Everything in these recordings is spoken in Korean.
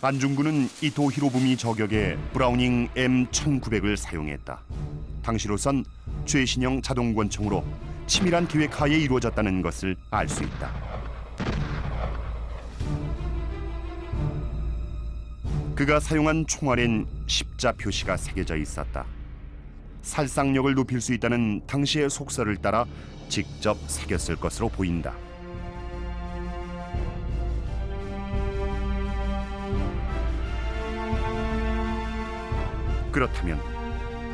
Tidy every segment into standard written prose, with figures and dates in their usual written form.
안중근은 이토 히로부미 저격에 브라우닝 M1900을 사용했다. 당시로선 최신형 자동권총으로 치밀한 계획하에 이루어졌다는 것을 알 수 있다. 그가 사용한 총알엔 십자 표시가 새겨져 있었다. 살상력을 높일 수 있다는 당시의 속설을 따라 직접 새겼을 것으로 보인다. 그렇다면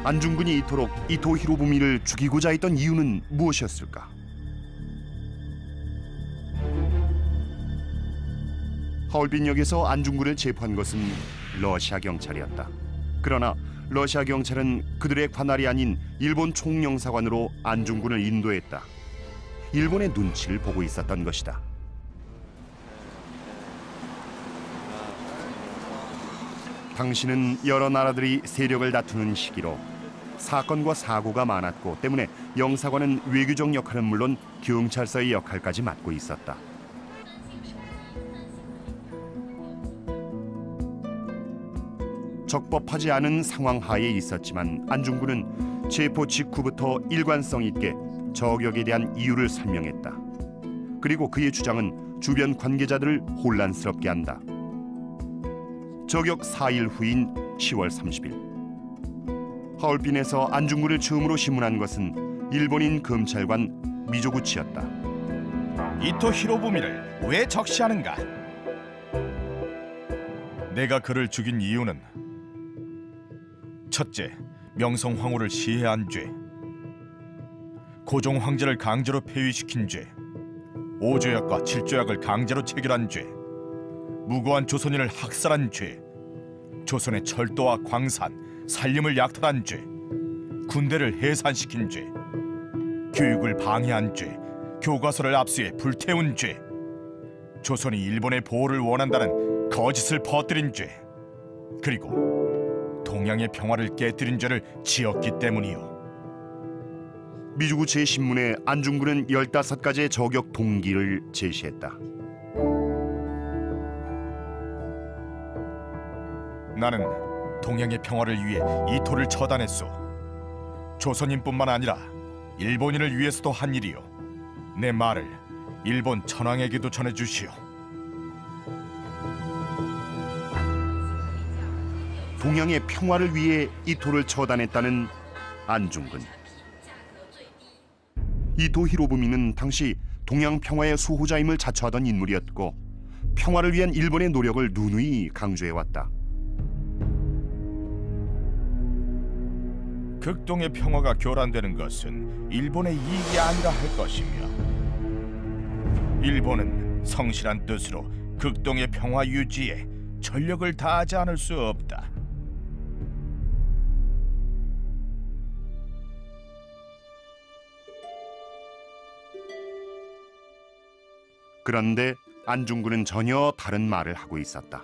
안중근이 이토록 이토 히로부미를 죽이고자 했던 이유는 무엇이었을까? 하얼빈역에서 안중근을 체포한 것은 러시아 경찰이었다. 그러나 러시아 경찰은 그들의 관할이 아닌 일본 총영사관으로 안중근을 인도했다. 일본의 눈치를 보고 있었던 것이다. 당시는 여러 나라들이 세력을 다투는 시기로 사건과 사고가 많았고 때문에 영사관은 외교적 역할은 물론 경찰서의 역할까지 맡고 있었다. 적법하지 않은 상황 하에 있었지만 안중근은 체포 직후부터 일관성 있게 저격에 대한 이유를 설명했다. 그리고 그의 주장은 주변 관계자들을 혼란스럽게 한다. 저격 4일 후인 10월 30일 하얼빈에서 안중근을 처음으로 신문한 것은 일본인 검찰관 미조구치였다. 이토 히로부미를 왜 적시하는가? 내가 그를 죽인 이유는 첫째, 명성황후를 시해한 죄, 고종 황제를 강제로 폐위시킨 죄, 오조약과 칠조약을 강제로 체결한 죄, 무고한 조선인을 학살한 죄, 조선의 철도와 광산, 산림을 약탈한 죄, 군대를 해산시킨 죄, 교육을 방해한 죄, 교과서를 압수해 불태운 죄, 조선이 일본의 보호를 원한다는 거짓을 퍼뜨린 죄, 그리고 동양의 평화를 깨뜨린 죄를 지었기 때문이요. 미조구치의 신문에 안중근은 15가지의 저격 동기를 제시했다. 나는 동양의 평화를 위해 이토를 처단했소. 조선인뿐만 아니라 일본인을 위해서도 한 일이요. 내 말을 일본 천황에게도 전해주시오. 동양의 평화를 위해 이토를 처단했다는 안중근. 이토 히로부미는 당시 동양 평화의 수호자임을 자처하던 인물이었고 평화를 위한 일본의 노력을 누누이 강조해왔다. 극동의 평화가 교란되는 것은 일본의 이익이 아니라 할 것이며 일본은 성실한 뜻으로 극동의 평화 유지에 전력을 다하지 않을 수 없다. 그런데 안중근은 전혀 다른 말을 하고 있었다.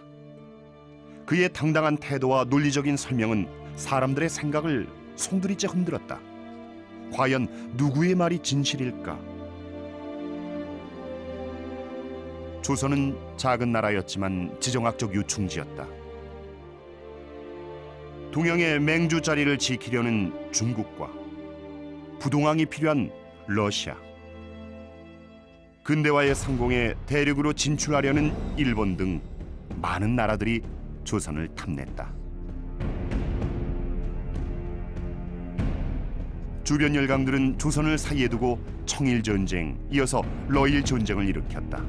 그의 당당한 태도와 논리적인 설명은 사람들의 생각을 송두리째 흔들었다. 과연 누구의 말이 진실일까? 조선은 작은 나라였지만 지정학적 요충지였다. 동양의 맹주 자리를 지키려는 중국과 부동항이 필요한 러시아, 근대화의 상공에 대륙으로 진출하려는 일본 등 많은 나라들이 조선을 탐냈다. 주변 열강들은 조선을 사이에 두고 청일전쟁, 이어서 러일전쟁을 일으켰다.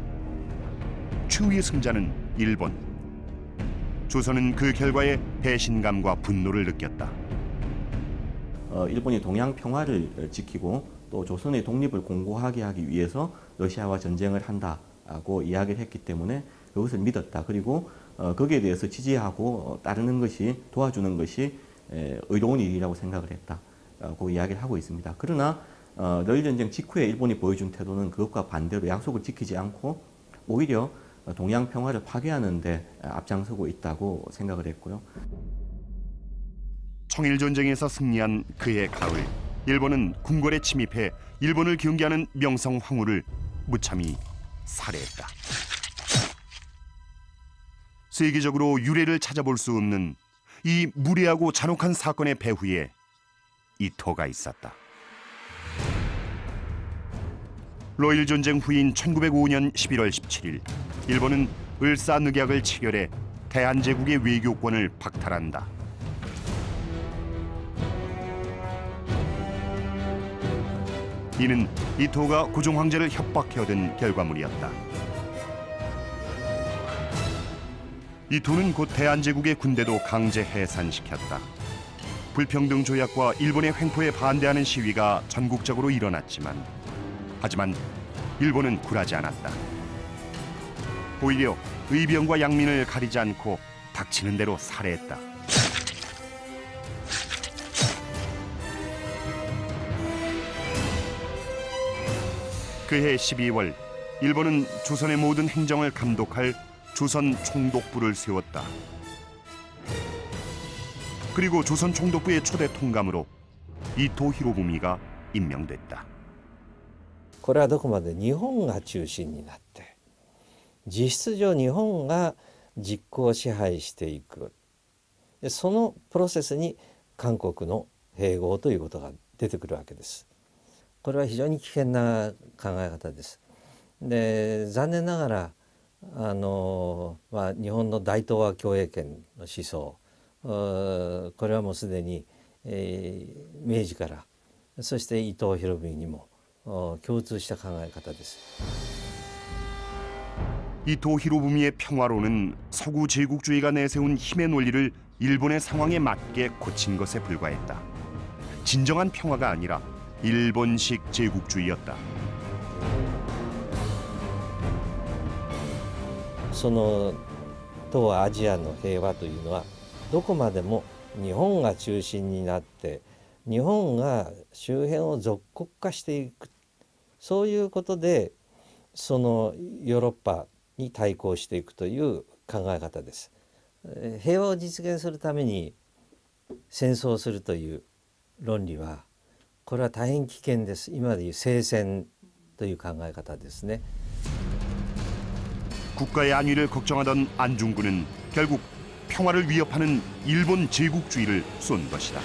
최후의 승자는 일본. 조선은 그 결과에 배신감과 분노를 느꼈다. 일본이 동양 평화를 지키고 또 조선의 독립을 공고하게 하기 위해서 러시아와 전쟁을 한다고 이야기를 했기 때문에 그것을 믿었다. 그리고 거기에 대해서 지지하고 따르는 것이, 도와주는 것이 의로운 일이라고 생각을 했다고 이야기를 하고 있습니다. 그러나 러일전쟁 직후에 일본이 보여준 태도는 그것과 반대로 약속을 지키지 않고 오히려 동양 평화를 파괴하는 데 앞장서고 있다고 생각을 했고요. 청일전쟁에서 승리한 그해 가을, 일본은 궁궐에 침입해 일본을 경계하는 명성황후를 무참히 살해했다. 세계적으로 유례를 찾아볼 수 없는 이 무례하고 잔혹한 사건의 배후에 이토가 있었다. 러일 전쟁 후인 1905년 11월 17일 일본은 을사늑약을 체결해 대한제국의 외교권을 박탈한다. 이는 이토가 고종 황제를 협박해 얻은 결과물이었다. 이토는 곧 대한제국의 군대도 강제 해산시켰다. 불평등 조약과 일본의 횡포에 반대하는 시위가 전국적으로 일어났지만 하지만 일본은 굴하지 않았다. 오히려 의병과 양민을 가리지 않고 닥치는 대로 살해했다. 그해 12월 일본은 조선의 모든 행정을 감독할 조선 총독부를 세웠다. 그리고 조선 총독부의 초대 통감으로 이토 히로부미가 임명됐다. これはどこまで日本が中心になって実質上日本が実効支配していくでそのプロセスに韓国の併合ということが出てくるわけです。これは非常に危険な考え方です。で残念ながら日本の大東亜共栄圏の思想これはもうすでに、明治からそして伊藤博文にも共通した考え方です。 이토 히로부미의 평화론은 서구 제국주의가 내세운 힘의 논리를 일본의 상황에 맞게 고친 것에 불과했다. 진정한 평화가 아니라 일본식 제국주의였다. その東アジアの平和というのはどこまでも日本が中心になって日本が周辺を属国化していくそういうことでそのヨーロッパに対抗していくという考え方です。平和を実現するために戦争をするという論理はこれは大変危険です。今でいう聖戦という考え方ですね。 국가의 안위를 걱정하던 안중근은 결국 평화를 위협하는 일본 제국주의를 쏜 것이다.